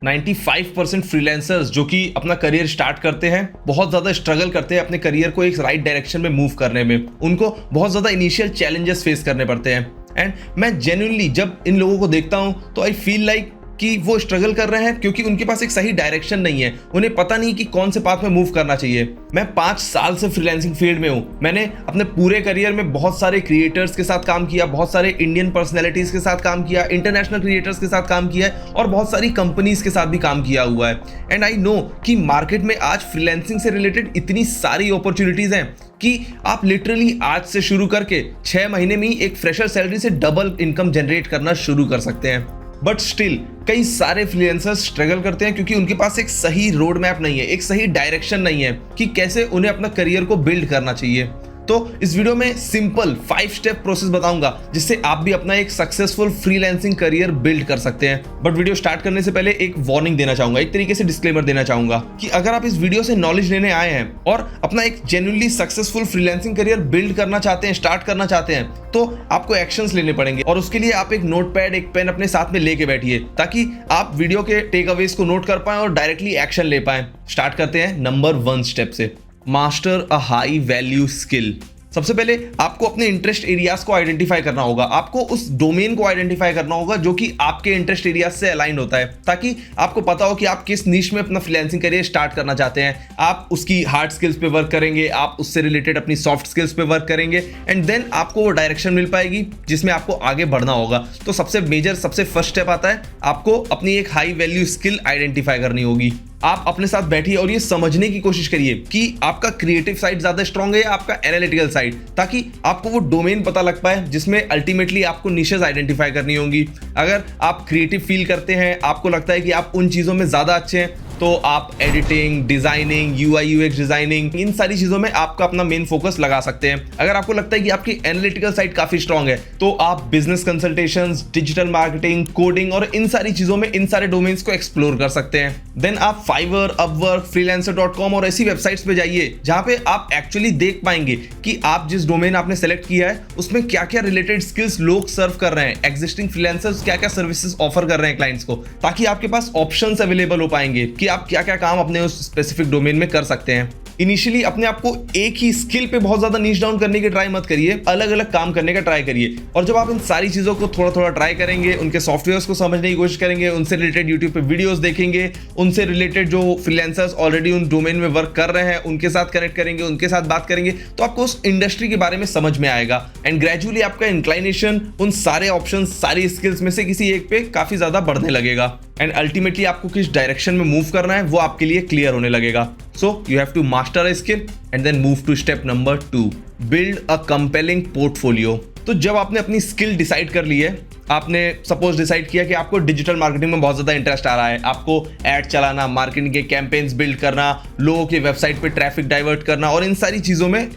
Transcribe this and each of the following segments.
95% freelancers जो कि अपना करियर स्टार्ट करते हैं बहुत ज़्यादा स्ट्रगल करते हैं अपने करियर को एक राइट डायरेक्शन में मूव करने में। उनको बहुत ज़्यादा इनिशियल चैलेंजेस फेस करने पड़ते हैं। एंड मैं जेन्युइनली जब इन लोगों को देखता हूँ तो आई फील लाइक कि वो स्ट्रगल कर रहे हैं क्योंकि उनके पास एक सही डायरेक्शन नहीं है। उन्हें पता नहीं कि कौन से पाथ में मूव करना चाहिए। मैं 5 साल से फ्रीलांसिंग फील्ड में हूँ। मैंने अपने पूरे करियर में बहुत सारे क्रिएटर्स के साथ काम किया, बहुत सारे इंडियन पर्सनैलिटीज के साथ काम किया, इंटरनेशनल क्रिएटर्स के साथ काम किया है और बहुत सारी कंपनीज के साथ भी काम किया हुआ है। एंड आई नो कि मार्केट में आज फ्रीलांसिंग से रिलेटेड इतनी सारी अपॉर्चुनिटीज हैं कि आप लिटरली आज से शुरू करके 6 महीने में ही एक फ्रेशर सैलरी से डबल इनकम जनरेट करना शुरू कर सकते हैं। बट स्टिल कई सारे फ्रीलांसर्स स्ट्रगल करते हैं क्योंकि उनके पास एक सही रोड मैप नहीं है, एक सही डायरेक्शन नहीं है कि कैसे उन्हें अपना करियर को बिल्ड करना चाहिए। तो इस वीडियो में सिंपल 5 स्टेप प्रोसेस बताऊंगा जिससे आप भी अपना एक सक्सेसफुल फ्रीलांसिंग करियर बिल्ड कर सकते हैं। बट वीडियो स्टार्ट करने से पहले एक वार्निंग देना चाहूंगा, एक तरीके से डिस्क्लेमर देना चाहूंगा कि अगर आप इस वीडियो से नॉलेज लेने आए हैं और अपना एक genuinely successful freelancing career build करना चाहते हैं, स्टार्ट करना चाहते हैं, तो आपको एक्शंस लेने पड़ेंगे और उसके लिए आप एक नोटपैड, एक पेन अपने साथ में लेके बैठिए ताकि आप वीडियो के टेक अवेज को नोट कर पाएं और डायरेक्टली एक्शन ले पाएं। स्टार्ट करते हैं नंबर 1 स्टेप से, master a high value skill. सबसे पहले आपको अपने इंटरेस्ट एरियाज को आइडेंटिफाई करना होगा। आपको उस डोमेन को आइडेंटिफाई करना होगा जो कि आपके इंटरेस्ट एरियाज से अलाइन होता है, ताकि आपको पता हो कि आप किस नीश में अपना फ्रीलांसिंग करियर स्टार्ट करना चाहते हैं। आप उसकी हार्ड स्किल्स पे वर्क करेंगे, आप उससे रिलेटेड अपनी सॉफ्ट स्किल्स पे वर्क करेंगे एंड देन आपको वो डायरेक्शन मिल पाएगी जिसमें आपको आगे बढ़ना होगा। तो सबसे फर्स्ट स्टेप आता है, आपको अपनी एक हाई वैल्यू स्किल आइडेंटिफाई करनी होगी। आप अपने साथ बैठिए और ये समझने की कोशिश करिए कि आपका क्रिएटिव साइड ज्यादा स्ट्रांग है या आपका एनालिटिकल साइड, ताकि आपको वो डोमेन पता लग पाए जिसमें अल्टीमेटली आपको निशेस आइडेंटिफाई करनी होंगी। अगर आप क्रिएटिव फील करते हैं, आपको लगता है कि आप उन चीजों में ज्यादा अच्छे हैं, तो आप editing, designing, UI UX designing, इन सारी चीजों में आपका अपना मेन फोकस लगा सकते हैं। अगर आपको लगता है कि आपकी एनालिटिकल साइड काफी स्ट्रांग है, तो आप business consultations, digital marketing, coding और इन सारी चीजों में इन सारे डोमेन्स को एक्सप्लोर कर सकते हैं। देन आप फाइवर, अपवर्क, freelancer.com और ऐसी वेबसाइट्स पे जाइए जहां पे आप एक्चुअली देख पाएंगे कि आप जिस डोमेन आपने सेलेक्ट किया है उसमें क्या क्या रिलेटेड स्किल्स लोग सर्व कर रहे हैं, एग्जिस्टिंग फ्रीलांसर्स क्या क्या सर्विसेज ऑफर कर रहे हैं क्लाइंट्स को, ताकि आपके पास ऑप्शंस अवेलेबल हो पाएंगे कि आप क्या क्या काम अपने उस स्पेसिफिक डोमेन में कर सकते हैं। इनिशियली अपने आप को एक ही स्किल पे बहुत ज्यादा नीच डाउन करने की ट्राई मत करिए, अलग अलग काम करने का ट्राई करिए। और जब आप इन सारी चीजों को थोड़ा थोड़ा ट्राई करेंगे, उनके सॉफ्टवेयर्स को समझने की कोशिश करेंगे, उनसे रिलेटेड यूट्यूब पे वीडियोस देखेंगे, उनसे रिलेटेड जो फ्रीलांसर्स ऑलरेडी उन डोमेन में वर्क कर रहे हैं उनके साथ कनेक्ट करेंगे, उनके साथ बात करेंगे, तो आपको उस इंडस्ट्री के बारे में समझ में आएगा एंड ग्रेजुअली आपका इंक्लाइनेशन उन सारे ऑप्शन, सारी स्किल्स में से किसी एक पे काफी ज्यादा बढ़ने लगेगा एंड अल्टीमेटली आपको किस डायरेक्शन में मूव करना है वो आपके लिए क्लियर होने लगेगा। So you have to master a skill and then move to step number 2, build a compelling portfolio. तो जब आपने अपनी स्किल डिसाइड कर ली है, आपने सपोज डिसाइड किया कि आपको डिजिटल मार्केटिंग में बहुत ज़्यादा इंटरेस्ट आ रहा है, आपको ऐड चलाना, मार्केटिंग के कैंपेन्स बिल्ड करना, लोगों के वेबसाइट पे ट्रैफिक डाइवर्ट करना और इन सारी चीज़ों में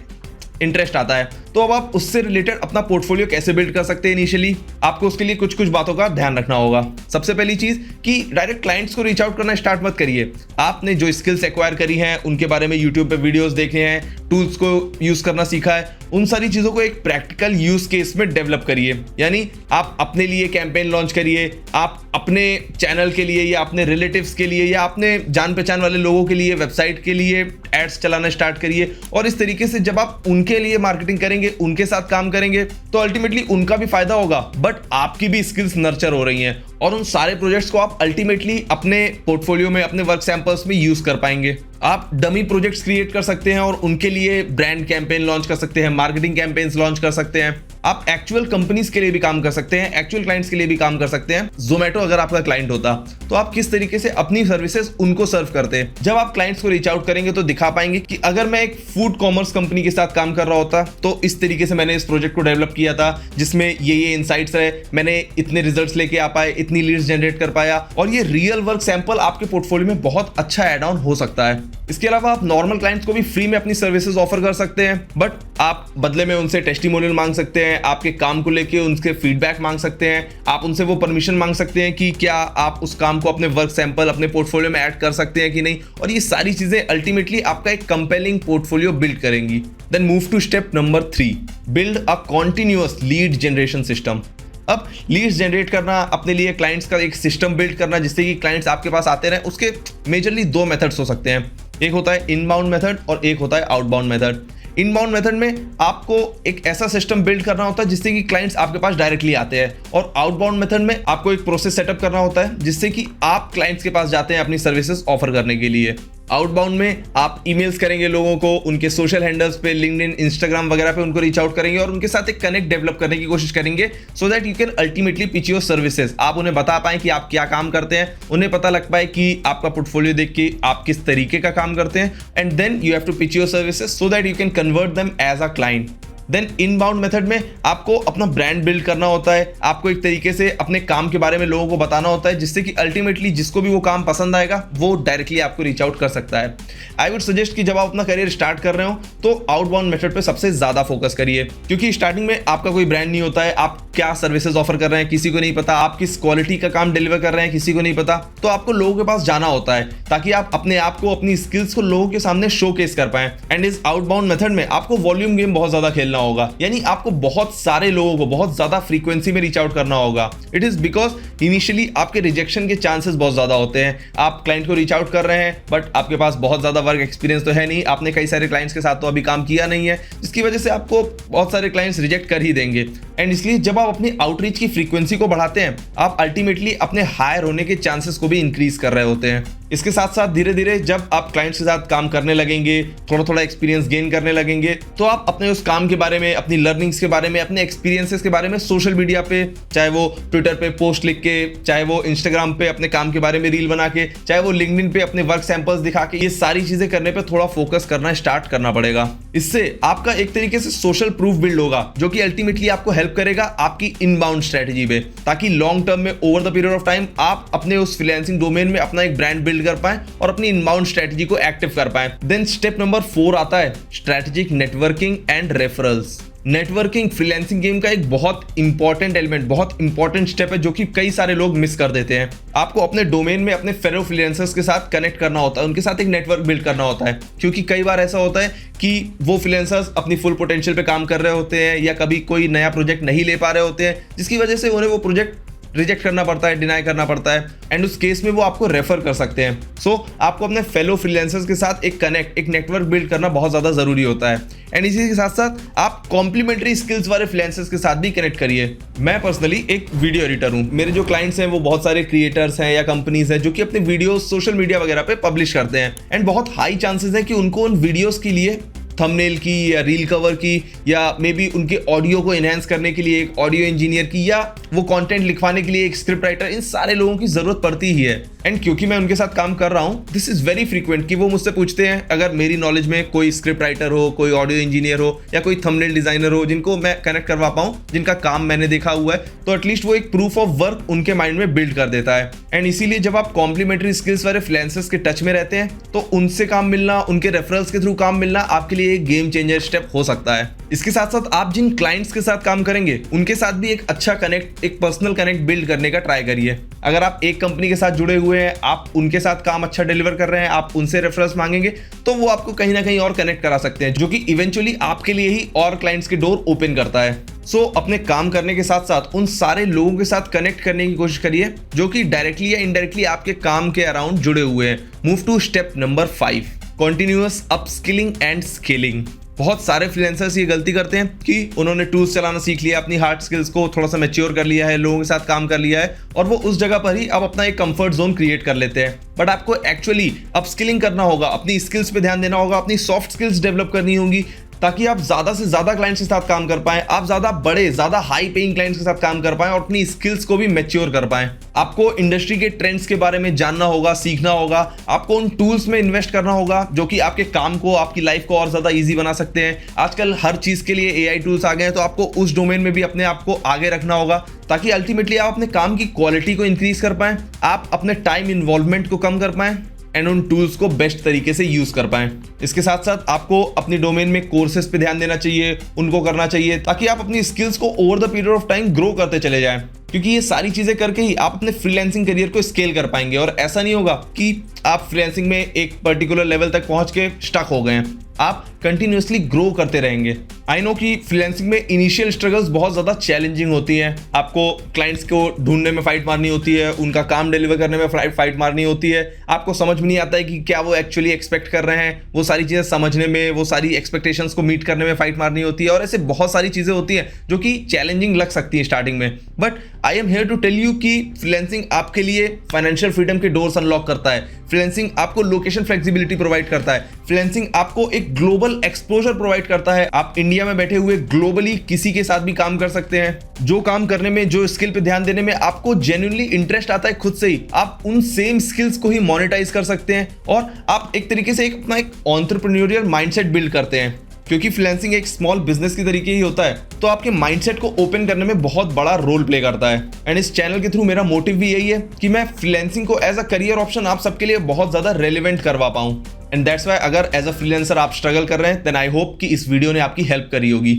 इंटरेस्ट आता है, तो अब आप उससे रिलेटेड अपना पोर्टफोलियो कैसे बिल्ड कर सकते हैं। इनिशियली आपको उसके लिए कुछ बातों का ध्यान रखना होगा। सबसे पहली चीज कि डायरेक्ट क्लाइंट्स को रीच आउट करना स्टार्ट मत करिए। आपने जो स्किल्स एक्वायर करी हैं, उनके बारे में यूट्यूब पे वीडियोस देखे हैं, टूल्स को यूज करना सीखा है, उन सारी चीजों को एक प्रैक्टिकल यूज केस में डेवलप करिए। यानी आप अपने लिए कैंपेन लॉन्च करिए, आप अपने चैनल के लिए या अपने रिलेटिव्स के लिए या अपने जान पहचान वाले लोगों के लिए, वेबसाइट के लिए एड्स चलाना स्टार्ट करिए। और इस तरीके से जब आप उनके लिए मार्केटिंग करेंगे, उनके साथ काम करेंगे, तो अल्टीमेटली उनका भी फायदा होगा, बट आपकी भी स्किल्स नर्चर हो रही हैं और उन सारे प्रोजेक्ट्स को आप अल्टीमेटली अपने पोर्टफोलियो में, अपने वर्क सैंपल्स में यूज कर पाएंगे। आप डमी प्रोजेक्ट्स क्रिएट कर सकते हैं और उनके लिए ब्रांड कैंपेन लॉन्च कर सकते हैं, मार्केटिंग कैंपेन्स लॉन्च कर सकते हैं। आप एक्चुअल कंपनीज के लिए भी काम कर सकते हैं, एक्चुअल क्लाइंट्स के लिए भी काम कर सकते हैं। जोमेटो अगर आपका क्लाइंट होता तो आप किस तरीके से अपनी सर्विसेज उनको सर्व करते हैं। जब आप क्लाइंट्स को रीच आउट करेंगे तो दिखा पाएंगे कि अगर मैं एक फूड कॉमर्स कंपनी के साथ काम कर रहा होता तो इस तरीके से मैंने इस प्रोजेक्ट को डेवलप किया था, जिसमें ये इनसाइट्स रहे, मैंने इतने रिजल्ट्स लेके आ पाए, इतनी लीड्स जनरेट कर पाया। और ये रियल वर्क सैंपल आपके पोर्टफोलियो में बहुत अच्छा एड ऑन हो सकता है। इसके अलावा आप नॉर्मल क्लाइंट्स को भी फ्री में अपनी सर्विसेज ऑफर कर सकते हैं, बट आप बदले में उनसे टेस्टिमोनियल मांग सकते हैं, आपके काम को लेके उनसे फीडबैक मांग सकते हैं, आप उनसे वो परमिशन मांग सकते हैं कि क्या आप उस काम को अपने वर्क सैंपल, अपने पोर्टफोलियो में ऐड कर सकते हैं कि नहीं। और ये सारी चीजें अल्टीमेटली आपका एक कंपेलिंग पोर्टफोलियो बिल्ड करेंगी। Then move to step number 3, build a continuous lead generation system. अब लीड्स जनरेट करना, अपने लिए क्लाइंट्स का एक सिस्टम बिल्ड करना जिससे कि क्लाइंट्स आपके पास आते रहें, उसके मेजरली दो मेथड्स हो सकते हैं। एक होता है इनबाउंड मेथड और एक होता है आउटबाउंड मेथड। इनबाउंड मेथड में आपको एक ऐसा सिस्टम बिल्ड करना होता है जिससे कि क्लाइंट्स आपके पास डायरेक्टली आते हैं, और आउटबाउंड मेथड में आपको एक प्रोसेस सेटअप करना होता है जिससे कि आप क्लाइंट्स के पास जाते हैं अपनी सर्विसेज ऑफर करने के लिए। आउटबाउंड में आप ईमेल्स करेंगे लोगों को, उनके सोशल हैंडल्स पे, लिंक्डइन, इंस्टाग्राम वगैरह पे उनको रीच आउट करेंगे और उनके साथ एक कनेक्ट डेवलप करने की कोशिश करेंगे सो that you can ultimately pitch your services. आप उन्हें बता पाएं कि आप क्या काम करते हैं, उन्हें पता लग पाए कि आपका पोर्टफोलियो देख के आप किस तरीके का काम करते हैं, and then you have to pitch your services so that you can convert them as a client. Then inbound method में आपको अपना ब्रांड बिल्ड करना होता है, आपको एक तरीके से अपने काम के बारे में लोगों को बताना होता है जिससे कि अल्टीमेटली जिसको भी वो काम पसंद आएगा वो डायरेक्टली आपको रीच आउट कर सकता है। आई वुड सजेस्ट कि जब आप अपना करियर स्टार्ट कर रहे हो तो आउटबाउंड मेथड पे सबसे ज्यादा फोकस करिए, क्योंकि स्टार्टिंग में आपका कोई ब्रांड नहीं होता है, आप क्या सर्विसेज ऑफर कर रहे हैं किसी को नहीं पता, आप किस क्वालिटी का काम डिलीवर कर रहे हैं किसी को नहीं पता, तो आपको लोगों के पास जाना होता है ताकि आप अपने आप को, अपनी स्किल्स को लोगों के सामने शोकेस कर पाएं। एंड इस आउटबाउंड मेथड में आपको वॉल्यूम गेम बहुत ज्यादा खेलना होगा, यानी आपको बहुत सारे लोगों को बहुत ज्यादा फ्रीक्वेंसी में रीच आउट करना होगा। इट इज बिकॉज इनिशियली आपके रिजेक्शन के चांसेस बहुत ज्यादा होते हैं। आप क्लाइंट को रीच आउट कर रहे हैं बट आपके पास बहुत ज्यादा वर्क एक्सपीरियंस तो है नहीं, आपने कई सारे क्लाइंट्स के साथ तो अभी काम किया नहीं है, जिसकी वजह से आपको बहुत सारे क्लाइंट्स रिजेक्ट कर ही देंगे। एंड इसलिए जब आप अपनी आउटरीच की फ्रीक्वेंसी को बढ़ाते हैं, आप अल्टीमेटली अपने हायर होने के चांसेस को भी इंक्रीज कर रहे होते हैं। इसके साथ साथ धीरे धीरे जब आप क्लाइंट्स के साथ काम करने लगेंगे, थोड़ा थोड़ा एक्सपीरियंस गेन करने लगेंगे, तो आप अपने उस काम के बारे में, अपनी लर्निंग्स के बारे में, अपने एक्सपीरियंसेस के बारे में सोशल मीडिया पे, चाहे वो ट्विटर पे पोस्ट लिख के, चाहे वो इंस्टाग्राम पे अपने काम के बारे में रील बना के, चाहे वो लिंक्डइन पे अपने वर्क सैंपल्स दिखा के, ये सारी चीजें करने पे थोड़ा फोकस करना स्टार्ट करना पड़ेगा। इससे आपका एक तरीके से सोशल प्रूफ बिल्ड होगा जो कि अल्टीमेटली आपको हेल्प करेगा आपकी इनबाउंड स्ट्रेटजी पे, ताकि लॉन्ग टर्म में over the period of time आप अपने उस फ्रीलांसिंग डोमेन में अपना एक ब्रांड बिल्ड कर पाएं और अपनी इनबाउंड स्ट्रेटजी को एक्टिव कर पाएं। देन स्टेप नंबर 4 आता है strategic networking and referrals. Networking freelancing game का एक बहुत इंपॉर्टेंट एलिमेंट, बहुत इंपॉर्टेंट स्टेप है जो कि कई सारे लोग मिस कर देते हैं। आपको अपने डोमेन में अपने फेलो फ्रीलांसर्स के साथ कनेक्ट करना होता है, उनके साथ एक नेटवर्क बिल्ड करना होता है, क्योंकि कई बार ऐसा होता है कि वो फ्रीलांसर्स अपनी फुल पोटेंशियल पे काम कर रहे होते हैं या कभी कोई नया प्रोजेक्ट नहीं ले पा रहे होते हैं, जिसकी वजह से उन्हें वो प्रोजेक्ट रिजेक्ट करना पड़ता है, डिनाई करना पड़ता है, एंड उस केस में वो आपको रेफर कर सकते हैं। सो आपको अपने फेलो फ्रीलांसर्स के साथ एक कनेक्ट, एक नेटवर्क बिल्ड करना बहुत ज़्यादा ज़रूरी होता है। एंड इसी के साथ साथ आप कॉम्प्लीमेंट्री स्किल्स वाले फ्रीलांसर्स के साथ भी कनेक्ट करिए। मैं पर्सनली एक वीडियो एडिटर हूँ, मेरे जो क्लाइंट्स हैं वो बहुत सारे क्रिएटर्स हैं या कंपनीज हैं जो कि अपने वीडियोस सोशल मीडिया वगैरह पे पब्लिश करते हैं, एंड बहुत हाई चांसेस है कि उनको उन वीडियोस के लिए थंबनेल की या रील कवर की या मे बी उनके ऑडियो को एनहांस करने के लिए एक ऑडियो इंजीनियर की या वो कंटेंट लिखवाने के लिए एक स्क्रिप्ट राइटर, इन सारे लोगों की जरूरत पड़ती ही है। एंड क्योंकि मैं उनके साथ काम कर रहा हूँ, दिस इज वेरी फ्रीक्वेंट कि वो मुझसे पूछते हैं अगर मेरी नॉलेज में कोई स्क्रिप्ट राइटर हो, कोई ऑडियो इंजीनियर हो या कोई थंबनेल डिजाइनर हो जिनको मैं कनेक्ट करवा पाऊँ, जिनका काम मैंने देखा हुआ है, तो एटलीस्ट वो एक प्रूफ ऑफ वर्क उनके माइंड में बिल्ड कर देता है। एंड इसीलिए जब आप कॉम्प्लीमेंट्री स्किल्स वाले फ्रीलांसर्स के टच में रहते हैं तो उनसे काम मिलना, उनके रेफरल्स के थ्रू काम मिलना आपके लिए एक गेम चेंजर स्टेप हो सकता है। इसके साथ साथ आप जिन क्लाइंट्स के साथ काम करेंगे उनके साथ भी एक अच्छा कनेक्ट, एक पर्सनल कनेक्ट बिल्ड करने का ट्राई करिए। अगर आप एक कंपनी के साथ जुड़े हुए हैं, आप उनके साथ काम अच्छा डिलीवर कर रहे हैं, आप उनसे रेफरेंस मांगेंगे तो वो आपको कहीं ना कहीं और कनेक्ट करा सकते हैं, जो कि इवेंचुअली आपके लिए ही और क्लाइंट्स के डोर ओपन करता है। सो अपने काम करने के साथ साथ उन सारे लोगों के साथ कनेक्ट करने की कोशिश करिए जो कि डायरेक्टली या इनडायरेक्टली आपके काम के अराउंड जुड़े हुए हैं। Move to step number 5, continuous upskilling and scaling. बहुत सारे फ्रीलांसर्स ये गलती करते हैं कि उन्होंने टूल्स चलाना सीख लिया, अपनी हार्ड स्किल्स को थोड़ा सा मैच्योर कर लिया है, लोगों के साथ काम कर लिया है और वो उस जगह पर ही अब अपना एक कंफर्ट जोन क्रिएट कर लेते हैं। बट आपको एक्चुअली अपस्किलिंग करना होगा, अपनी स्किल्स पे ध्यान देना होगा, अपनी सॉफ्ट स्किल्स डेवलप करनी होगी ताकि आप ज्यादा से ज्यादा क्लाइंट्स के साथ काम कर पाएं, आप ज्यादा बड़े, ज्यादा हाई पेइंग क्लाइंट्स के साथ काम कर पाएं और अपनी स्किल्स को भी मैच्योर कर पाएं। आपको इंडस्ट्री के ट्रेंड्स के बारे में जानना होगा, सीखना होगा, आपको उन टूल्स में इन्वेस्ट करना होगा जो कि आपके काम को, आपकी लाइफ को और ज्यादा इजी बना सकते हैं। आजकल हर चीज के लिए AI टूल्स आ गए हैं, तो आपको उस डोमेन में भी अपने आप को आगे रखना होगा ताकि अल्टीमेटली आप अपने काम की क्वालिटी को इंक्रीज कर पाएं, आप अपने टाइम इन्वॉल्वमेंट को कम कर पाएं एंड उन टूल्स को बेस्ट तरीके से यूज कर पाएं। इसके साथ साथ आपको अपनी डोमेन में कोर्सेज पे ध्यान देना चाहिए, उनको करना चाहिए ताकि आप अपनी स्किल्स को over the period of time grow करते चले जाएं। क्योंकि ये सारी चीजें करके ही आप अपने फ्रीलांसिंग करियर को स्केल कर पाएंगे। और ऐसा नहीं होगा कि आप फ्रीलांसिंग में एक पर्टिकुलर लेवल तक पहुंच के स्टक हो गए हैं, आप कंटिन्यूअसली ग्रो करते रहेंगे। आई नो कि फ्रीलांसिंग में इनिशियल स्ट्रगल्स बहुत ज़्यादा चैलेंजिंग होती हैं। आपको क्लाइंट्स को ढूंढने में फाइट मारनी होती है, उनका काम डिलीवर करने में फाइट मारनी होती है। आपको समझ में नहीं आता है कि क्या वो एक्चुअली एक्सपेक्ट कर रहे हैं, वो सारी चीज़ें समझने में, वो सारी एक्सपेक्टेशंस को मीट करने में फाइट मारनी होती है। और ऐसे बहुत सारी चीज़ें होती हैं जो कि चैलेंजिंग लग सकती है स्टार्टिंग में। But I am here to tell you कि फ्रीलांसिंग आपके लिए फाइनेंशियल फ्रीडम के डोर्स अनलॉक करता है। फ्रीलांसिंग आपको लोकेशन फ्लेक्सिबिलिटी प्रोवाइड करता है। फ्रीलांसिंग आपको एक ग्लोबल एक्सपोजर प्रोवाइड करता है। आप इंडिया में बैठे हुए ग्लोबली किसी के साथ भी काम कर सकते हैं। जो काम करने में, जो स्किल पे ध्यान देने में आपको जेन्युइनली इंटरेस्ट आता है खुद से ही, आप उन सेम स्किल्स को ही मोनेटाइज कर सकते हैं। और आप एक तरीके से अपना एक एंटरप्रेन्योरियल माइंडसेट बिल्ड करते हैं। क्योंकि फ्रीलांसिंग एक स्मॉल बिजनेस की तरीके ही होता है, तो आपके माइंडसेट को ओपन करने में बहुत बड़ा रोल प्ले करता है। एंड इस चैनल के थ्रू मेरा मोटिव भी यही है कि मैं फ्रीलांसिंग को एज अ करियर ऑप्शन आप सबके लिए बहुत ज्यादा रेलिवेंट करवा पाऊं। एंड दैट्स वाई अगर एज अ फ्रीलांसर आप स्ट्रगल कर रहे हैं, देन आई होप कि इस वीडियो ने आपकी हेल्प करी होगी।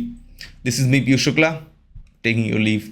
This is me Piyush Shukla, taking your leave.